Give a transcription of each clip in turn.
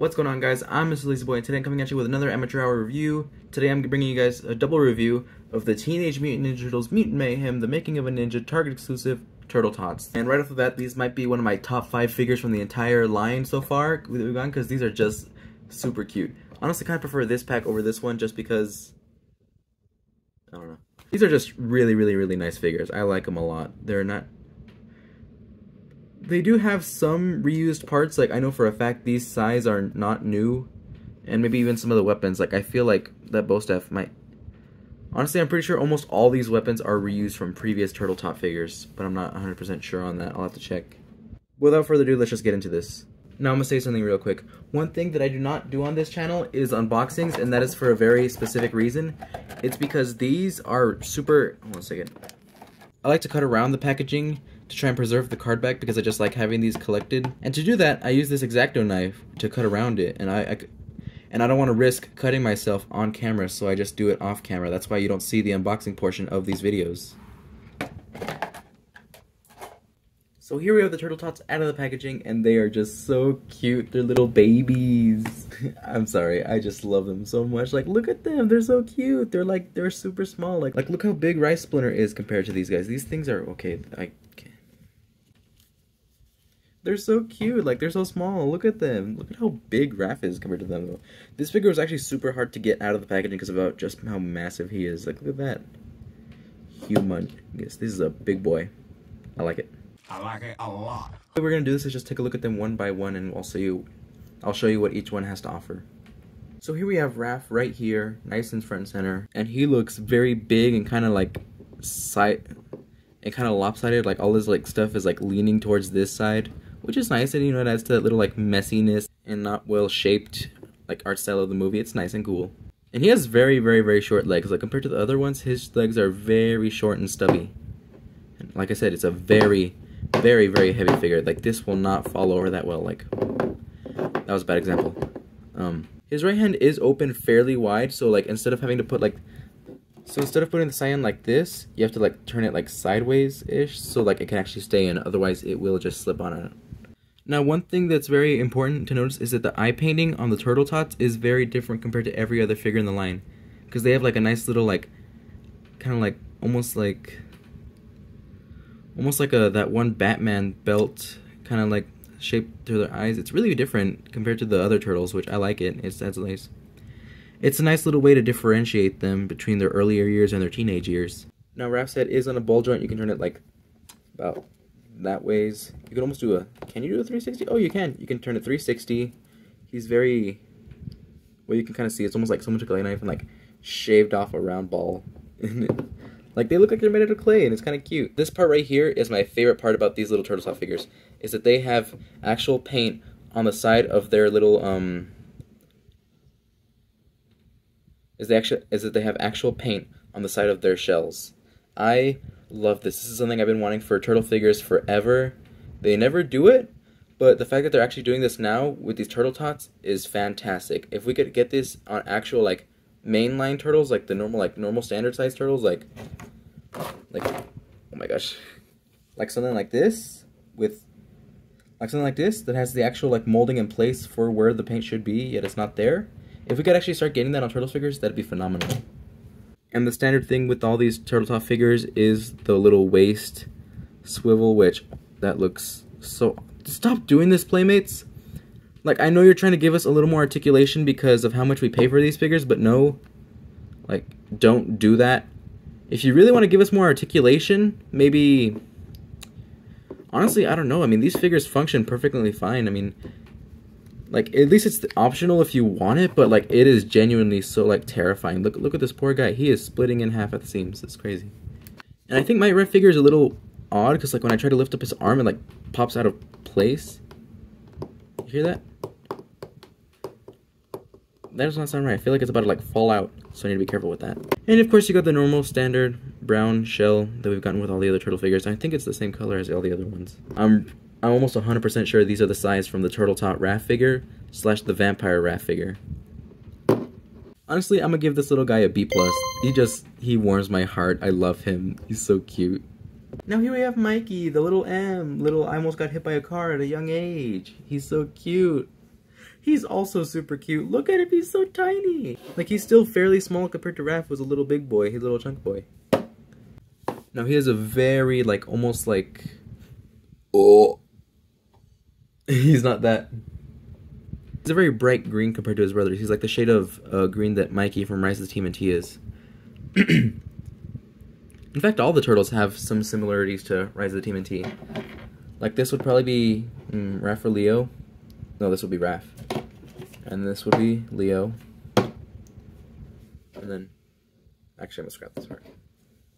What's going on, guys? I'm Mr. Lazy Boy, and today I'm coming at you with another amateur hour review. Today I'm bringing you guys a double review of the Teenage Mutant Ninja Turtles Mutant Mayhem, the Making of a Ninja Target exclusive Turtle Tots. And right off the bat, these might be one of my top 5 figures from the entire line so far that we've gone, because these are just super cute. Honestly, kind of prefer this pack over this one just because, I don't know. These are just really nice figures. I like them a lot. They do have some reused parts, like I know for a fact these size are not new, and maybe even some of the weapons, like I feel like that bow staff might... Honestly, I'm pretty sure almost all these weapons are reused from previous Turtle Top figures, but I'm not 100% sure on that. I'll have to check. Without further ado, let's just get into this. Now I'm going to say something real quick. One thing that I do not do on this channel is unboxings, and that is for a very specific reason. It's because these are super... Hold on a second. I like to cut around the packaging to try and preserve the card back because I just like having these collected. And to do that, I use this X-Acto knife to cut around it, and I don't want to risk cutting myself on camera, so I just do it off camera. That's why you don't see the unboxing portion of these videos. So here we have the Turtle Tots out of the packaging, and they are just so cute. They're little babies. I'm sorry, I just love them so much. Like, look at them, they're so cute. They're super small. Like look how big Rice Splinter is compared to these guys. These things are, okay, they're so cute, like they're so small. Look at them. Look at how big Raph is compared to them though. This figure was actually super hard to get out of the packaging because of just how massive he is. Like, look at that. Humongous. This is a big boy. I like it. I like it a lot. The way we're gonna do this is just take a look at them one by one, and I'll show you what each one has to offer. So here we have Raph right here, nice and front and center, and he looks very big and kind of like lopsided. Like all his like stuff is like leaning towards this side, which is nice, and you know, it adds to that little like messiness and not well shaped like art style of the movie. It's nice and cool. And he has very short legs. Like compared to the other ones, his legs are very short and stubby. And like I said, it's a very heavy figure. Like this will not fall over that well. Like, that was a bad example. His right hand is open fairly wide, so like instead of having to put like, instead of putting the cyan like this, you have to like turn it like sideways-ish, so like it can actually stay in, otherwise it will just slip on it. Now one thing that's very important to notice is that the eye painting on the Turtle Tots is very different compared to every other figure in the line. Because they have like a nice little like, kind of like, almost like that one Batman belt kind of like shaped through their eyes. It's really different compared to the other turtles, which I like it. It's nice. It's a nice little way to differentiate them between their earlier years and their teenage years. Now Raph's head is on a ball joint. You can turn it like about that ways. You can almost do a, can you do a 360? Oh, you can. You can turn it 360. He's very, well, you can kind of see it's almost like someone took a knife and like shaved off a round ball. Like they look like they're made out of clay, and it's kind of cute. This part right here is my favorite part about these little Turtle Top figures, is that they have actual paint on the side of their little is that they have actual paint on the side of their shells. I love this. This is something I've been wanting for turtle figures forever. They never do it, but the fact that they're actually doing this now with these Turtle Tots is fantastic. If we could get this on actual like mainline turtles, like the normal standard size turtles, like oh my gosh, like something like this that has the actual like molding in place for where the paint should be, yet it's not there. If we could actually start getting that on Turtles figures, that'd be phenomenal. And the standard thing with all these Turtle Top figures is the little waist swivel, which that looks so... Stop doing this, Playmates! Like, I know you're trying to give us a little more articulation because of how much we pay for these figures, but no. Like, don't do that. If you really want to give us more articulation, maybe... Honestly, I don't know. I mean, these figures function perfectly fine. I mean... Like, at least it's optional if you want it, but, like, it is genuinely so, like, terrifying. Look at this poor guy. He is splitting in half at the seams. It's crazy. And I think my red figure is a little odd, because, like, when I try to lift up his arm, it, like, pops out of place. You hear that? That does not sound right. I feel like it's about to, like, fall out, so I need to be careful with that. And, of course, you got the normal, standard brown shell that we've gotten with all the other turtle figures. I think it's the same color as all the other ones. I'm almost 100% sure these are the size from the Turtle Top Raph figure / the Vampire Raph figure. Honestly, I'm gonna give this little guy a B+. He warms my heart. I love him. He's so cute. Now here we have Mikey, the little I almost got hit by a car at a young age. He's so cute. He's also super cute. Look at him, he's so tiny. Like, he's still fairly small compared to Raph, who's a little big boy. He's a little chunk boy. Now, he has a very, like, almost like... Oh. He's not that... He's a very bright green compared to his brothers. He's like the shade of green that Mikey from Rise of the TMNT is. In fact, all the turtles have some similarities to Rise of the TMNT. Like, this would probably be Raph or Leo. No, this would be Raph. And this would be Leo. And then... Actually, I'm gonna scrap this part.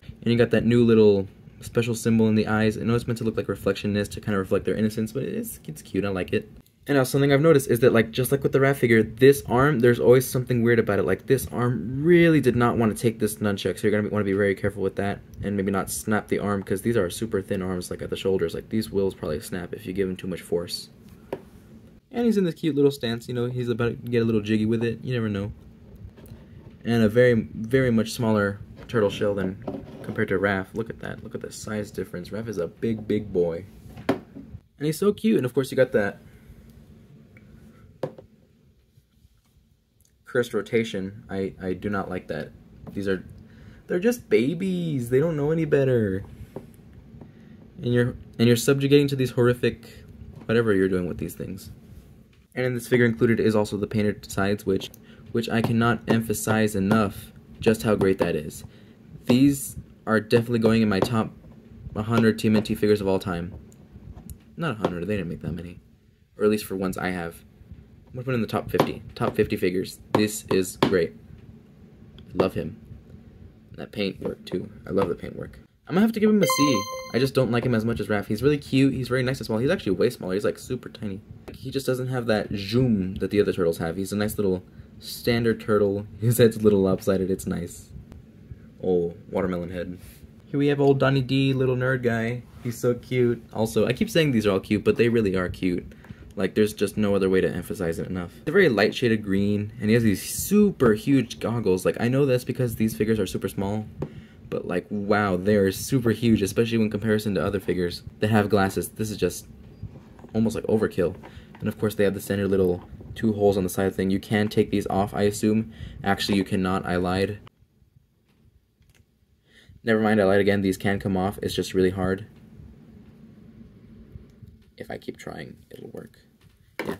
And you got that new little special symbol in the eyes. I know it's meant to look like reflectionness to kind of reflect their innocence, but it's cute. I like it. And now something I've noticed is that, like, just like with the Raph figure, this arm, there's always something weird about it. Like, this arm really did not want to take this nunchuck, so you're gonna want to be very careful with that, and maybe not snap the arm, because these are super thin arms, like at the shoulders. Like, these will probably snap if you give him too much force. And he's in this cute little stance, you know, he's about to get a little jiggy with it, you never know. And a very, very much smaller turtle shell than compared to Raph. Look at that, look at the size difference. Raph is a big, big boy. And he's so cute, and of course you got that cursed rotation. I do not like that. They're just babies. They don't know any better. And you're subjugating to these horrific whatever you're doing with these things. And in this figure included is also the painted sides, which I cannot emphasize enough just how great that is. These are definitely going in my top 100 TMNT figures of all time. Not 100, they didn't make that many. Or at least for ones I have. I'm gonna put in the top 50. Top 50 figures. This is great. I love him. And that paint work too. I love the paint work. I'm gonna have to give him a C. I just don't like him as much as Raph. He's really cute. He's very nice and small. He's actually way smaller. He's like super tiny. He just doesn't have that zoom that the other turtles have. He's a nice little standard turtle. His head's a little lopsided. It's nice. Oh, watermelon head. Here we have old Donnie D, little nerd guy. He's so cute. Also, I keep saying these are all cute, but they really are cute. Like, there's just no other way to emphasize it enough. It's a very light shaded green, and he has these super huge goggles. Like, I know that's because these figures are super small, but like, wow, they're super huge, especially in comparison to other figures that have glasses. This is just almost like overkill. And of course, they have the standard little 2 holes on the side thing. You can take these off, I assume. Actually, you cannot. I lied. Never mind, I lied again. These can come off. It's just really hard. If I keep trying, it'll work. Yeah.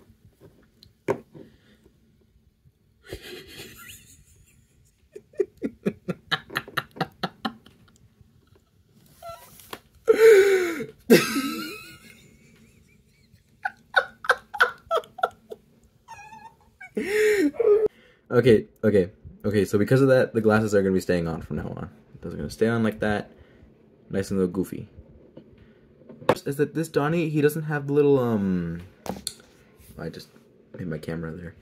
Okay, so because of that, the glasses are going to be staying on from now on. Those are going to stay on like that. Nice and little goofy. Is that this Donnie, he doesn't have the little, I just made my camera there.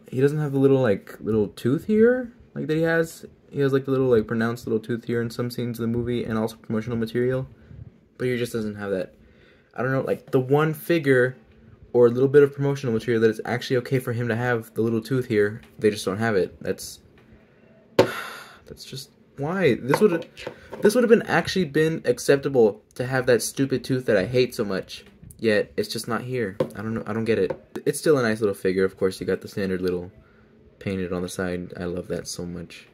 He doesn't have the little, like, little tooth here, like, that he has. He has, like, the little, like, pronounced little tooth here in some scenes of the movie, and also promotional material. But he just doesn't have that. I don't know, like, the one figure or a little bit of promotional material that it's actually okay for him to have the little tooth here, they just don't have it. That's just... Why? This would have been acceptable to have that stupid tooth that I hate so much. Yet it's just not here. I don't know. I don't get it. It's still a nice little figure. Of course, you got the standard little painted on the side. I love that so much.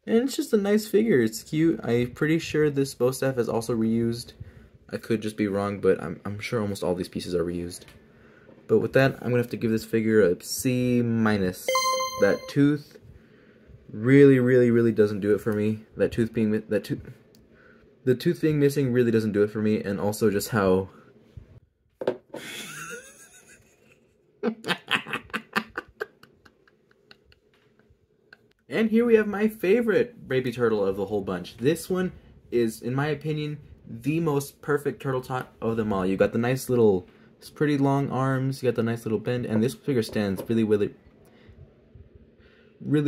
And it's just a nice figure. It's cute. I'm pretty sure this bow staff is also reused. I could just be wrong, but I'm sure almost all these pieces are reused. But with that, I'm gonna have to give this figure a C-. That tooth really doesn't do it for me. The tooth being missing really doesn't do it for me, and also just how And here we have my favorite baby turtle of the whole bunch. This one is, in my opinion, the most perfect turtle tot of them all. You got the nice little, pretty long arms, you got the nice little bend, and this figure stands really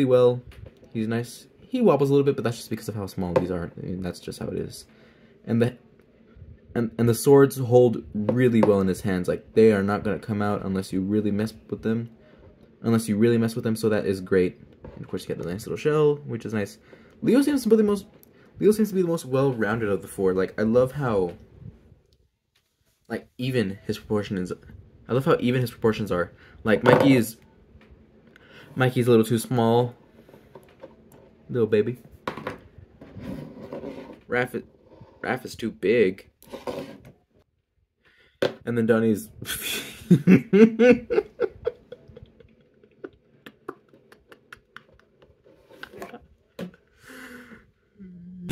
well. He's nice. He wobbles a little bit, but that's just because of how small these are. I mean, that's just how it is. And the swords hold really well in his hands. Like, they are not gonna come out unless you really mess with them. So that is great. And of course, you get the nice little shell, which is nice. Leo seems to be the most well-rounded of the four. Like, I love how, like, even his proportions. I love how even his proportions are. Like Mikey's a little too small. Little baby. Raph is too big. And then Donnie's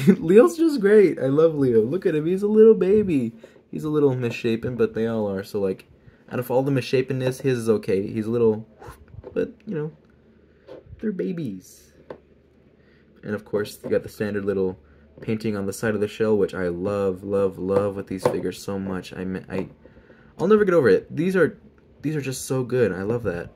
Leo's just great. I love Leo. Look at him. He's a little baby. He's a little misshapen, but they all are. So, like, out of all the misshapenness, his is okay. He's a little, but, you know, they're babies. And, of course, you got the standard little painting on the side of the shell, which I love, love, love with these figures so much. I'll never get over it. These are just so good. I love that.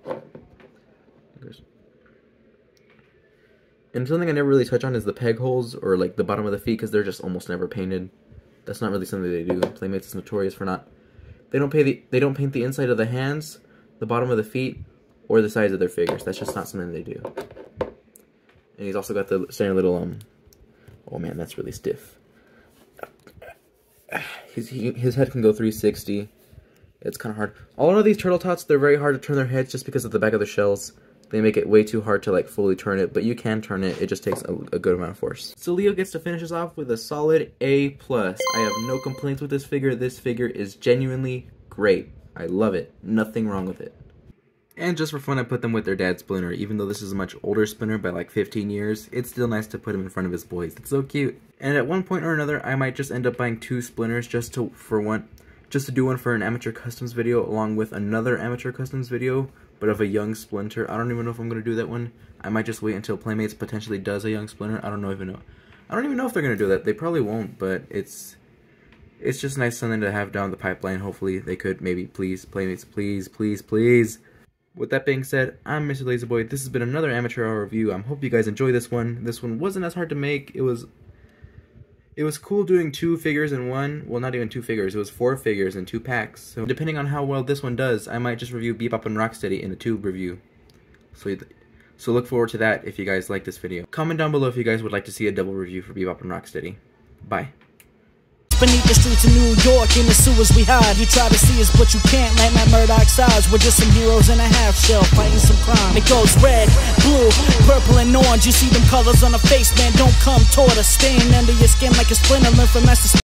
And something I never really touch on is the peg holes, or like the bottom of the feet, because they're just almost never painted. That's not really something they do. Playmates is notorious for not. They don't paint the inside of the hands, the bottom of the feet, or the sides of their figures. That's just not something they do. And he's also got the standard little oh man, that's really stiff. His head can go 360. It's kind of hard. All of these turtle tots, they're very hard to turn their heads just because of the back of the shells. They make it way too hard to like fully turn it, but you can turn it. It just takes a good amount of force. So Leo gets to finish us off with a solid A+. I have no complaints with this figure. This figure is genuinely great. I love it. Nothing wrong with it. And just for fun, I put them with their dad Splinter. Even though this is a much older Splinter by like 15 years, it's still nice to put him in front of his boys. It's so cute. And at one point or another, I might just end up buying 2 Splinters just to do one for an amateur customs video along with another amateur customs video, but of a young Splinter. I don't even know if I'm going to do that one. I might just wait until Playmates potentially does a young Splinter. I don't even know if they're going to do that. They probably won't, but it's just nice something to have down the pipeline. Hopefully they could maybe, please, Playmates, please, please, please. With that being said, I'm Mr. LazyBoy. This has been another Amateur Hour review. I hope you guys enjoyed this one. This one wasn't as hard to make. It was cool doing 2 figures in one. Well, not even 2 figures. It was 4 figures in 2 packs. So depending on how well this one does, I might just review Bebop and Rocksteady in a tube review. So look forward to that if you guys like this video. Comment down below if you guys would like to see a double review for Bebop and Rocksteady. Bye. Beneath the streets of New York, in the sewers we hide. You try to see us, but you can't. Like Matt Murdock's eyes, we're just some heroes in a half shell, fighting some crime. It goes red, blue, purple, and orange. You see them colors on the face, man. Don't come toward us. Staying under your skin like a splinter. Learn from Master